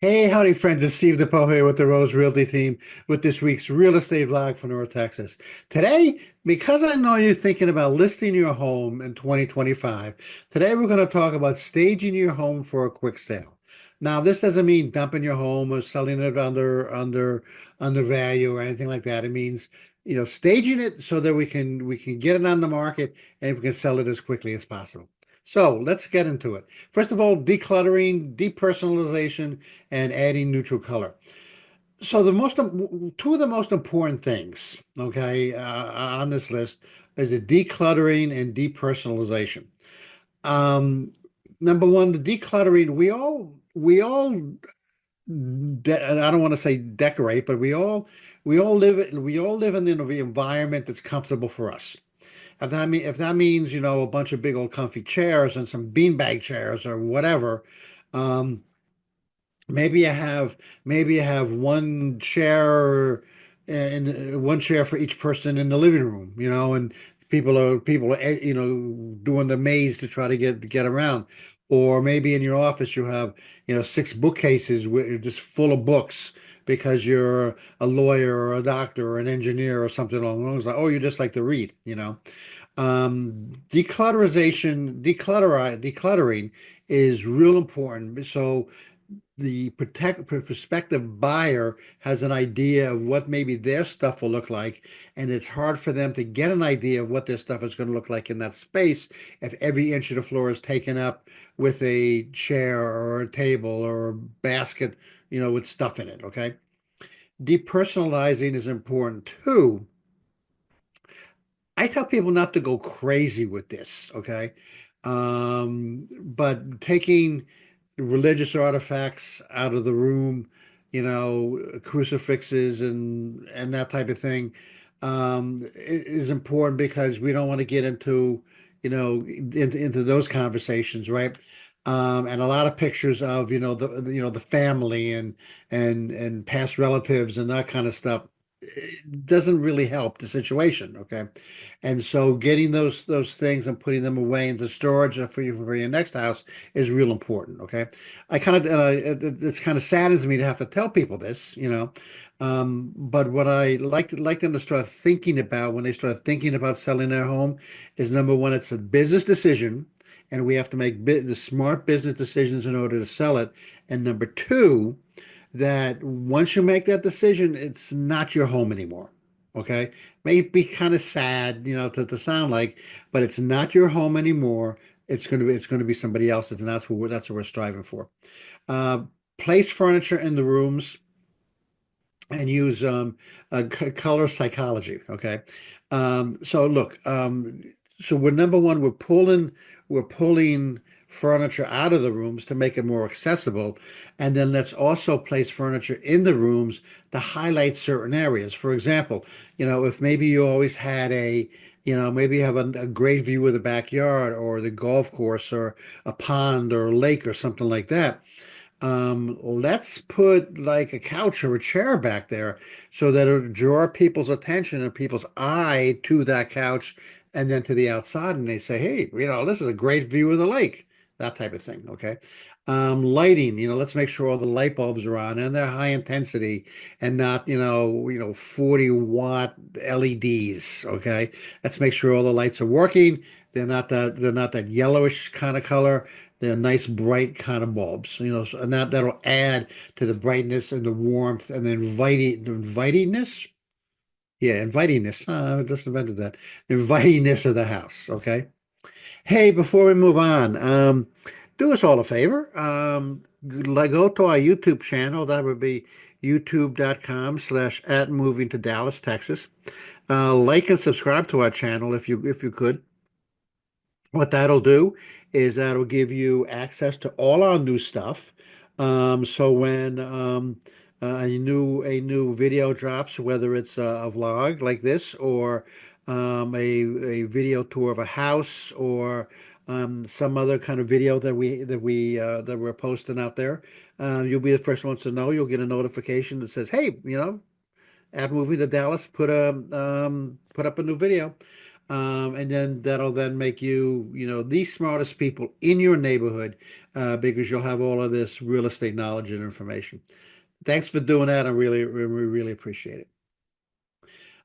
Hey, howdy, friends. It's Steve DePoe here with the Rose Realty team with this week's real estate vlog for North Texas. Today, because I know you're thinking about listing your home in 2025, today we're going to talk about staging your home for a quick sale. Now, this doesn't mean dumping your home or selling it under value or anything like that. It means, staging it so that we can get it on the market and we can sell it as quickly as possible. So let's get into it. First of all, decluttering, depersonalization, and adding neutral color. So two of the most important things, okay, on this list is the decluttering and depersonalization. Um, Number one, the decluttering. I don't want to say decorate, but we all live in the environment that's comfortable for us. If that means, a bunch of big old comfy chairs and some beanbag chairs or whatever. um, Maybe I have one chair and one chair for each person in the living room, and people are doing the maze to try to get around. Or maybe in your office you have, six bookcases just full of books because you're a lawyer or a doctor or an engineer or something along those lines. Oh, you just like to read, decluttering is real important. So the prospective buyer has an idea of what maybe their stuff will look like, and it's hard for them to get an idea of what their stuff is going to look like in that space if every inch of the floor is taken up with a chair or a table or a basket, with stuff in it. Okay. Depersonalizing is important too. I tell people not to go crazy with this, okay? But taking religious artifacts out of the room, crucifixes and that type of thing, is important because we don't want to get into those conversations, right? And a lot of pictures of the family and past relatives and that kind of stuff, it doesn't really help the situation. Okay. And so getting those things and putting them away into storage for your next house is real important. Okay. It's kind of saddens me to have to tell people this, but what I like them to start thinking about when they start thinking about selling their home is, number one, it's a business decision, and we have to make the smart business decisions in order to sell it. And number two, that once you make that decision, it's not your home anymore. Okay. May be kind of sad, to sound like, but it's not your home anymore. It's going to be somebody else's, and that's what we're striving for. Uh, Place furniture in the rooms and use color psychology. Okay. So look, so we're number one, we're pulling furniture out of the rooms to make it more accessible. And then let's also place furniture in the rooms to highlight certain areas. For example, if maybe you always had maybe you have a great view of the backyard or the golf course or a pond or a lake or something like that. Let's put like a couch or a chair back there so that it'll draw people's attention and people's eye to that couch and then to the outside. And they say, hey, this is a great view of the lake, that type of thing. Okay. Lighting, let's make sure all the light bulbs are on and they're high intensity and not, 40-watt LEDs. Okay. Let's make sure all the lights are working. They're not that yellowish kind of color. They're nice, bright kind of bulbs, and that'll add to the brightness and the warmth and the invitingness. Yeah, invitingness. I just invented that. Invitingness of the house. Okay. Hey, before we move on, do us all a favor. Go to our YouTube channel. That would be youtube.com/at moving to Dallas, Texas. Like and subscribe to our channel if you could. What that'll do is that'll give you access to all our new stuff. So when a new video drops, whether it's a vlog like this or a video tour of a house or some other kind of video that we're posting out there, you'll be the first ones to know. You'll get a notification that says, "Hey, at Moving to Dallas, put up a new video." And then that'll then make you, the smartest people in your neighborhood, because you'll have all of this real estate knowledge and information. Thanks for doing that. I really appreciate it.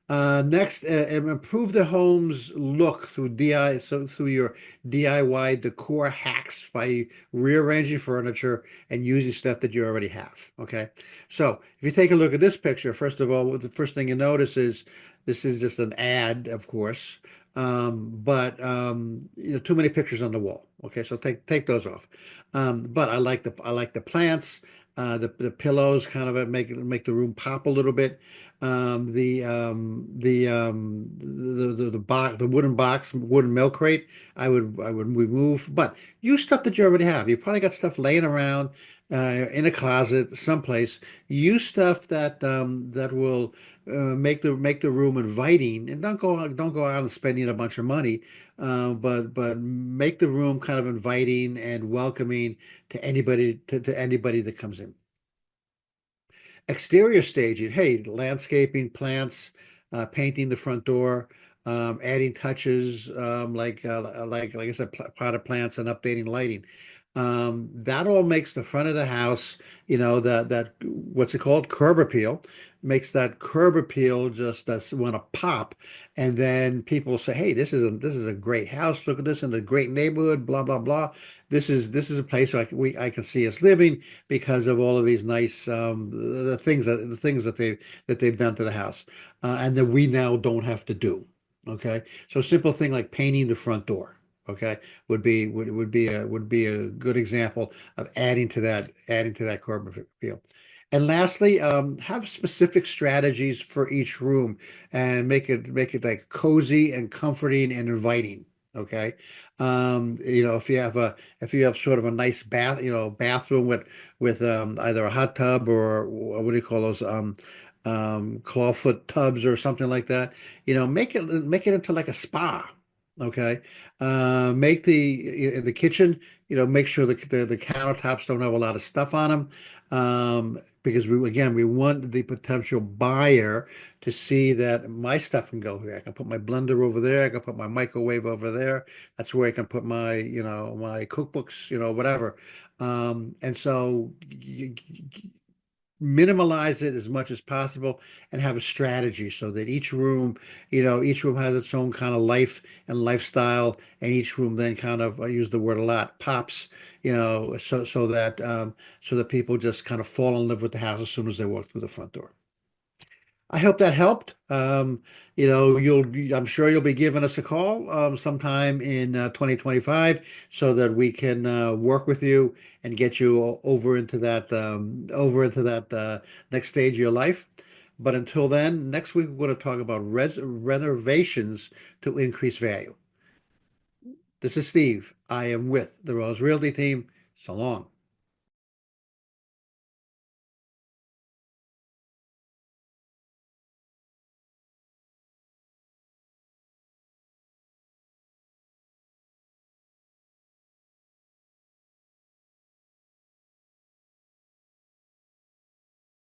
Next, improve the home's look through through your DIY decor hacks by rearranging furniture and using stuff that you already have. Okay, so if you take a look at this picture, first of all, the first thing you notice is this is just an ad, of course, but too many pictures on the wall. Okay, so take those off. But I like the plants. The pillows kind of make the room pop a little bit. The wooden box, wooden milk crate, I would remove, but use stuff that you already have. You probably got stuff laying around in a closet someplace. Use stuff that will make the room inviting, and don't go out and spending a bunch of money, but make the room kind of inviting and welcoming to anybody that comes in. Exterior staging, hey, landscaping, plants, painting the front door, adding touches, like I said, potted plants and updating lighting. That all makes the front of the house, that what's it called? Curb appeal. Makes that curb appeal just that's want to pop. And then people say, hey, this is a great house. Look at this in a great neighborhood, blah, blah, blah. This is a place where I can see us living because of all of these nice the things that they've done to the house, and that we now don't have to do. Okay, so a simple thing like painting the front door. Okay, would be a good example of adding to that curb appeal. And lastly, have specific strategies for each room and make it like cozy and comforting and inviting. Okay. If you have sort of a nice bathroom with either a hot tub or what do you call those clawfoot tubs or something like that, make it into like a spa. Okay. Make in the kitchen, make sure the countertops don't have a lot of stuff on them. Because we want the potential buyer to see that my stuff can go here. I can put my blender over there. I can put my microwave over there. That's where I can put my cookbooks, whatever. And so minimalize it as much as possible and have a strategy so that each room has its own kind of life and lifestyle, and each room then kind of, I use the word a lot, pops, so that people just kind of fall in love with the house as soon as they walk through the front door. I hope that helped. I'm sure you'll be giving us a call sometime in 2025 so that we can work with you and get you over into that next stage of your life. But until then, next week we're going to talk about renovations to increase value. This is Steve. I am with the Rose Realty team. So long.